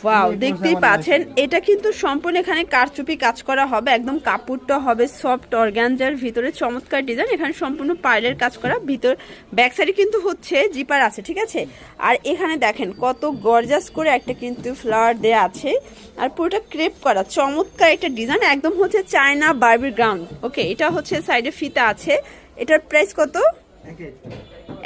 Wow, দেখতেই পাচ্ছেন এটা কিন্তু সম্পূর্ণ এখানে কারচুপি কাজ করা হবে, একদম কাপড়টা হবে সফট অর্গানজার ভিতরে চমৎকার ডিজাইন। এখানে সম্পূর্ণ পার্লের কাজ করা, ভিতর ব্যাক সাইডে কিন্তু হচ্ছে জিপার আছে, ঠিক আছে। আর এখানে দেখেন কত গর্জাস করে একটা কিন্তু ফ্লাওয়ার দেয়া আছে, আর পুরোটা ক্রেপ করা চমৎকার একটা ডিজাইন, একদম হচ্ছে চায়না বারবি গ্রাউন্ড। ওকে, এটা হচ্ছে সাইডে ফিতা আছে। এটার প্রাইস কত?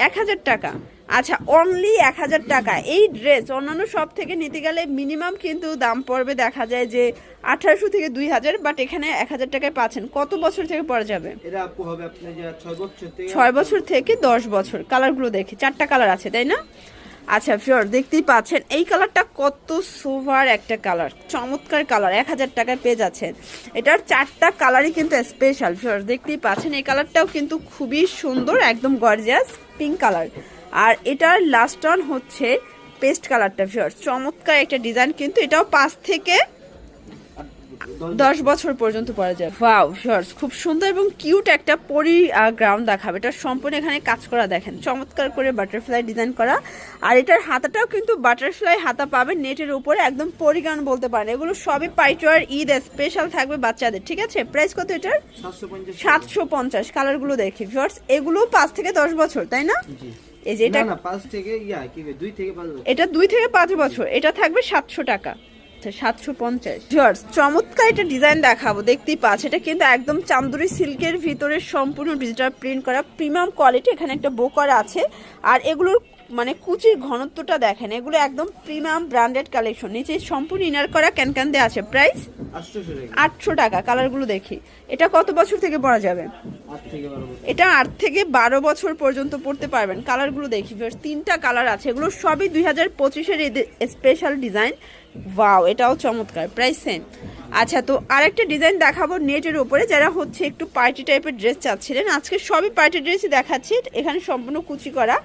1000 টাকা। আচ্ছা, অনলি 1000 টাকা। এই ড্রেস অন্যান্য সব থেকে নিতে গেলে মিনিমাম কিন্তু দাম পড়বে দেখা যায় যে 1800 থেকে 2000, বাট এখানে 1000 টাকায় পাচ্ছেন। কত বছর থেকে পরা যাবে? এটা আপু হবে আপনার যে 6 বছর থেকে 10 বছর। কালারগুলো দেখি, 4টা কালার আছে তাই না? আচ্ছা ফিওর, দেখতেই পাচ্ছেন এই কালারটা কত সুপার একটা কালার, চমৎকার কালার, 1000 টাকায় পেয়ে যাচ্ছেন। এটার 4টা কালারই কিন্তু স্পেশাল ফিওর, দেখতেই পাচ্ছেন। এই কালারটাও কিন্তু খুবই সুন্দর, একদম গর্জিয়াস পিঙ্ক কালার। আর এটার লাস্ট অন হচ্ছে পেস্ট কালারটা ফিওর, চমৎকার একটা ডিজাইন, কিন্তু এটাও 5 থেকে 10 বছর পর্যন্ত পরা যায়। ওয়াও শর্টস, খুব সুন্দর এবং কিউট একটা পরি গ্রাউন্ড দেখাবে। এটা সম্পূর্ণ এখানে কাজ করা, দেখেন চমৎকার করে বাটারফ্লাই ডিজাইন করা। আর এটার হাতাটাও কিন্তু বাটারফ্লাই হাতা পাবেন নেটের উপরে, একদম পরি গ্রাউন্ড বলতে পারেন। এগুলো সবই পাইটওয়ার ঈদ স্পেশাল থাকবে বাচ্চাদের, ঠিক আছে। প্রাইস কত এটার? 750। কালারগুলো দেখি ভিউয়ার্স, এগুলো 5 থেকে 10 বছর তাই না? এই যে এটা 5 থেকে 2 থেকে 5 বছর, এটা 2 থেকে 5 বছর। এটা থাকবে 700 টাকা। 750। ভিউয়ার্স, চমৎকার একটা ডিজাইন দেখাবো, দেখতেই পাচ্ছ। এটা কিন্তু একদম চান্দুরি সিল্কের ভিতরে সম্পূর্ণ ডিজিটাল প্রিন্ট করা, প্রিমিয়াম কোয়ালিটি। এখানে একটা বো করা আছে, আর এগুলোর মানে কুচির ঘনত্বটা দেখেন, এগুলো একদম প্রিমিয়াম ব্র্যান্ডেড কালেকশন। নিচে সম্পূর্ণ ইনার করা ক্যানক্যান দেওয়া আছে। প্রাইস 800 টাকা। কালারগুলো দেখি, এটা কত বছর থেকে পরা যাবে? 8 থেকে 12 বছর। এটা 8 থেকে 12 বছর পর্যন্ত পড়তে পারবেন। কালারগুলো দেখি, 3টা কালার আছে, এগুলো সবই 2025-এর স্পেশাল ডিজাইন। ওয়াও, এটাও চমৎকার। Price same. আচ্ছা, তো আরেকটা ডিজাইন দেখাবো নেটের উপরে, যারা হচ্ছে একটু পার্টি টাইপের ড্রেস চাচ্ছিলেন। আজকে সবই পার্টি ড্রেসই দেখাচ্ছি। এখানে সম্পূর্ণ কুচি করা,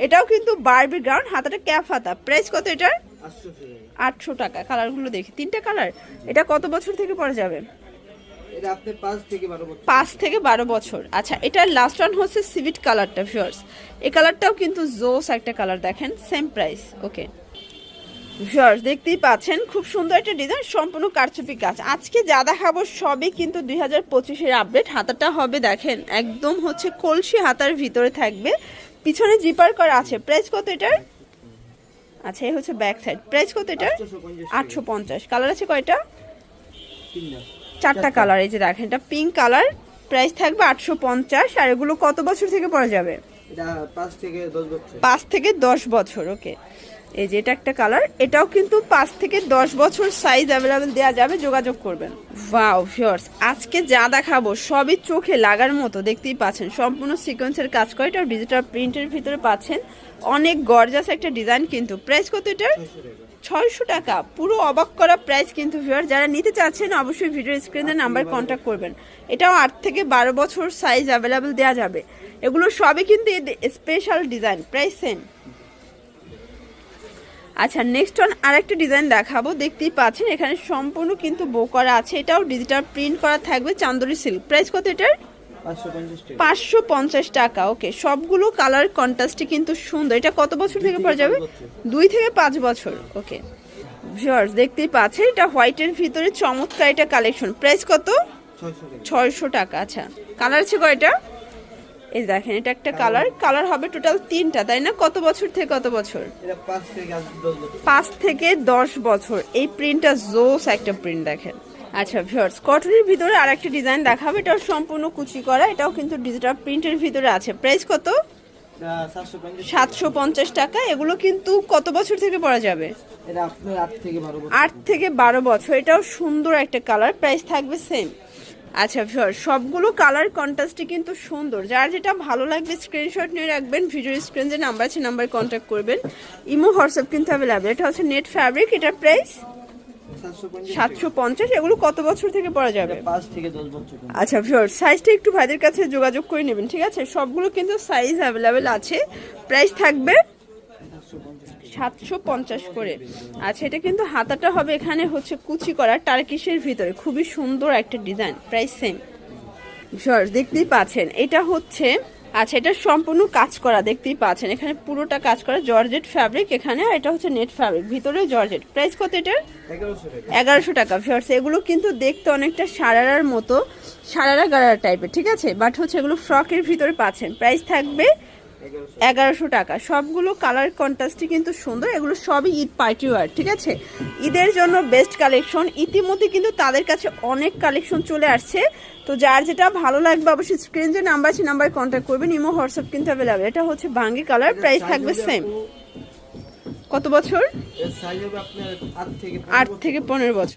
এটাও কিন্তু বারবি গ্রাউন্ড, হাতাটা ক্যাপ হাতা। প্রাইস কত এটার? 800 টাকা। কালারগুলো দেখি, 3টা কালার। এটা কত বছর থেকে পরা যাবে? এটা আপনি 5 থেকে 12 বছর। 5 থেকে 12 বছর। আচ্ছা, এটার লাস্ট ওয়ান হচ্ছে সিভিট কালারটা ভিউয়ার্স। এই কালারটাও কিন্তু জোস একটা কালার, দেখেন সেম প্রাইস। ওকে ভিউয়ার্স, দেখতেই পাচ্ছেন খুব সুন্দর একটা ডিজাইন, সম্পূর্ণ কারচুপি কাজ। আজকে যা দেখাবো সবই কিন্তু 2025-এর আপডেট। হাতাটা হবে দেখেন একদম হচ্ছে কলসি হাতার ভিতরে থাকবে, পিছনে জিপার করা আছে। প্রাইস কত এটার? আচ্ছা, এই হচ্ছে ব্যাক সাইড। প্রাইস কত এটার? 850। কালার আছে কয়টা? 4টা কালার। এই যে দেখেন, এটা পিঙ্ক কালার। প্রাইস থাকবে 850। আর এগুলো কত বছর থেকে পরা যাবে? এটা 5 থেকে 10 বছর। 5 থেকে 10 বছর। ওকে, এই যে এটা একটা কালার, এটাও কিন্তু 5 থেকে 10 বছর। সাইজ অ্যাভেলেবেল দেওয়া যাবে, যোগাযোগ করবেন। ওয়াও ভিউয়ার্স, আজকে যা দেখাবো সবই চোখে লাগার মতো, দেখতেই পাচ্ছেন সম্পূর্ণ সিকোয়েন্সের কাজ করে। এটা ডিজিটাল প্রিন্টের ভিতরে পাচ্ছেন, অনেক গর্জাস একটা ডিজাইন। কিন্তু প্রাইস কত এটার? 600 টাকা। পুরো অবাক করা প্রাইস কিন্তু ভিউয়ার। যারা নিতে চাচ্ছেন অবশ্যই ভিডিও স্ক্রিনের নাম্বার কন্ট্যাক্ট করবেন। এটাও 8 থেকে 12 বছর সাইজ অ্যাভেলেবেল দেওয়া যাবে। এগুলো সবই কিন্তু স্পেশাল ডিজাইন। Price same. আচ্ছা, নেক্সট অন আরেকটা ডিজাইন দেখাবো, দেখতেই পাচ্ছেন এখানে সম্পূর্ণ কিন্তু বো করা আছে। এটাও ডিজিটাল প্রিন্ট করা থাকবে, চান্দুরি সিল্ক। প্রাইস কত এটার? 550 টাকা। ওকে, সবগুলো কালার কন্ট্রাস্টে কিন্তু সুন্দর। এটা কত বছর থেকে পরা যাবে? 2 থেকে 5 বছর। ওকে ভিউয়ার্স, দেখতেই পাচ্ছেন এটা হোয়াইটের ভিতরে চমৎকার এটা কালেকশন। প্রাইস কত? 600 টাকা। আচ্ছা, কালার আছে কয়টা? এই দেখেন, এটা একটা কালার। কালার হবে টোটাল 3টা তাই না? কত বছর থেকে কত বছর? এটা 5 থেকে 10 বছর। 5 থেকে 10 বছর। এই প্রিন্টটা জোস একটা প্রিন্ট, দেখেন। আচ্ছা ভিউয়ার্স, কটনের ভিতরে আরেকটা ডিজাইন দেখাবো, এটাও সম্পূর্ণ কুচি করা, এটাও কিন্তু ডিজিটাল প্রিন্টের ভিতরে আছে। প্রাইস কত? 750 টাকা। এগুলো কিন্তু কত বছর থেকে পরা যাবে? এটা আপনার 8 থেকে 12 বছর। 8 থেকে 12 বছর। এটাও সুন্দর একটা কালার। প্রাইস থাকবে সেম। আচ্ছা ভিউয়ার্স, সবগুলো কালার কন্ট্রাস্টে কিন্তু সুন্দর। যার যেটা ভালো লাগবে স্ক্রিনশট নিয়ে রাখবেন। ভিডিওর স্ক্রিনে যে নাম্বার আছে নাম্বারে কন্ট্যাক্ট করবেন। ইমো হোয়াটসঅ্যাপ কিন্তু অ্যাভেলেবল। এটা হচ্ছে নেট ফ্যাব্রিক। এটার প্রাইস 750। এগুলো কত বছর থেকে পরা যাবে? 5 থেকে 10 বছর। আচ্ছা ভিউয়ার্স, সাইজটা একটু ভাইদের কাছে যোগাযোগ করে নেবেন, ঠিক আছে। সবগুলো কিন্তু সাইজ অ্যাভেলেবেল আছে। প্রাইস থাকবে 750 করে। আচ্ছা, এটা কিন্তু হাতাটা হবে এখানে হচ্ছে কুচি করা টার্কিশের ভিতরে, খুবই সুন্দর একটা ডিজাইন। Price same. ভিউয়ার্স, দেখতেই পাচ্ছেন এটা হচ্ছে আচ্ছা, এটা সম্পূর্ণ কাজ করা, দেখতেই পাচ্ছেন এখানে পুরোটা কাজ করা জর্জেট ফ্যাব্রিক এখানে, আর এটা হচ্ছে নেট ফ্যাব্রিক, ভিতরে জর্জেট। প্রাইস কত এটার? 1100 টাকা। 1100 টাকা। ভিউয়ার্স, এগুলো কিন্তু দেখতে অনেকটা সারারার মতো, সারারা গারারা টাইপের, ঠিক আছে, বাট হচ্ছে এগুলো ফ্রকের ভিতরে পাচ্ছেন। প্রাইস থাকবে 1100 টাকা। সবগুলো কালার কন্ট্রাস্টই কিন্তু সুন্দর, এগুলো সবই ঈদ পার্টি ওয়্যার, ঠিক আছে, ঈদের জন্য বেস্ট কালেকশন। ইতিমধ্যে কিন্তু তাদের কাছে অনেক কালেকশন চলে আসছে, তো যার যেটা ভালো লাগবে অবশ্যই স্ক্রিন যে নাম্বার আছে নাম্বারে কন্ট্যাক্ট করবেন। ইমো হোয়াটসঅ্যাপ কিন্তু অ্যাভেলেবেল। এটা হচ্ছে ভাঙ্গি কালার, প্রাইস থাকবে সেম। কত বছর? এর সাইজ হবে আপনার 8 থেকে 8 থেকে 15 বছর।